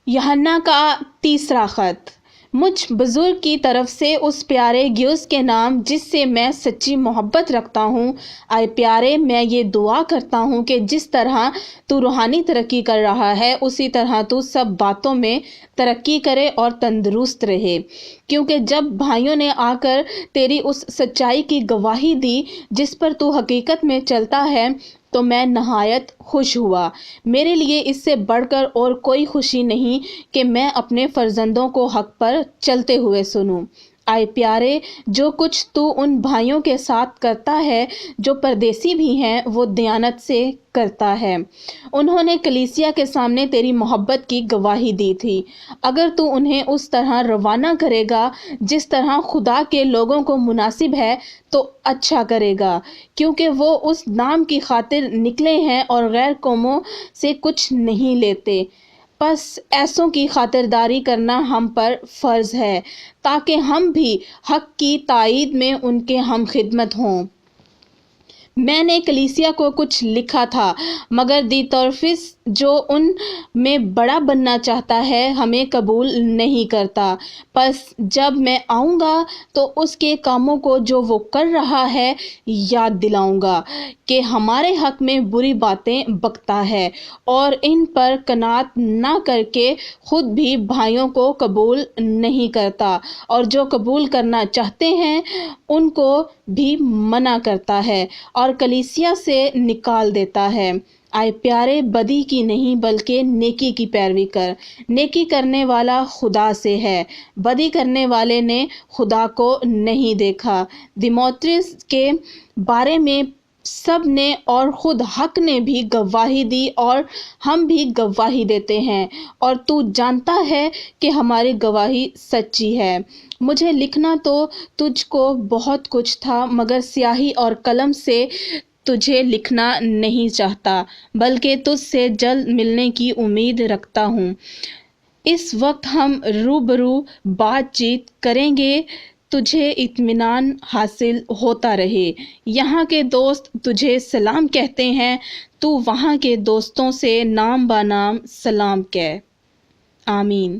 یوحنا کا تیسرا خط۔ مجھ بزرگ کی طرف سے اس پیارے گیوس کے نام جس سے میں سچی محبت رکھتا ہوں، اے پیارے، میں یہ دعا کرتا ہوں کہ جس طرح تو روحانی ترقی کر رہا ہے اسی طرح تو سب باتوں میں ترقی کرے اور تندرست رہے، کیونکہ جب بھائیوں نے آ کر تیری اس سچائی کی گواہی دی جس پر تو حقیقت میں چلتا ہے تو میں نہایت خوش ہوا۔ میرے لیے اس سے بڑھ کر اور کوئی خوشی نہیں کہ میں اپنے فرزندوں کو حق پر چلتے ہوئے سنوں۔ اے پیارے، جو کچھ تو ان بھائیوں کے ساتھ کرتا ہے جو پردیسی بھی ہیں وہ دیانت سے کرتا ہے۔ انہوں نے کلیسیا کے سامنے تیری محبت کی گواہی دی تھی۔ اگر تو انہیں اس طرح روانہ کرے گا جس طرح خدا کے لوگوں کو مناسب ہے تو اچھا کرے گا، کیونکہ وہ اس نام کی خاطر نکلے ہیں اور غیر قوموں سے کچھ نہیں لیتے۔ بس ایسوں کی خاطرداری کرنا ہم پر فرض ہے تاکہ ہم بھی حق کی تائید میں ان کے ہم خدمت ہوں۔ میں نے کلیسیا کو کچھ لکھا تھا، مگر دیوترفس جو ان میں بڑا بننا چاہتا ہے ہمیں قبول نہیں کرتا۔ پس جب میں آؤں گا تو اس کے کاموں کو جو وہ کر رہا ہے یاد دلاؤں گا کہ ہمارے حق میں بری باتیں بکتا ہے اور ان پر قناعت نہ کر کے خود بھی بھائیوں کو قبول نہیں کرتا، اور جو قبول کرنا چاہتے ہیں ان کو بھی منع کرتا ہے اور کلیسیا سے نکال دیتا ہے۔ اے پیارے، بدی کی نہیں بلکہ نیکی کی پیروی کر۔ نیکی کرنے والا خدا سے ہے، بدی کرنے والے نے خدا کو نہیں دیکھا۔ دیموتریس کے بارے میں سب نے اور خود حق نے بھی گواہی دی اور ہم بھی گواہی دیتے ہیں، اور تو جانتا ہے کہ ہماری گواہی سچی ہے۔ مجھے لکھنا تو تجھ کو بہت کچھ تھا، مگر سیاہی اور قلم سے تجھے لکھنا نہیں چاہتا، بلکہ تجھ سے جلد ملنے کی امید رکھتا ہوں۔ اس وقت ہم روبرو بات چیت کریں گے، تجھے اطمینان حاصل ہوتا رہے۔ یہاں کے دوست تجھے سلام کہتے ہیں، تو وہاں کے دوستوں سے نام بہ نام سلام کہہ۔ آمین۔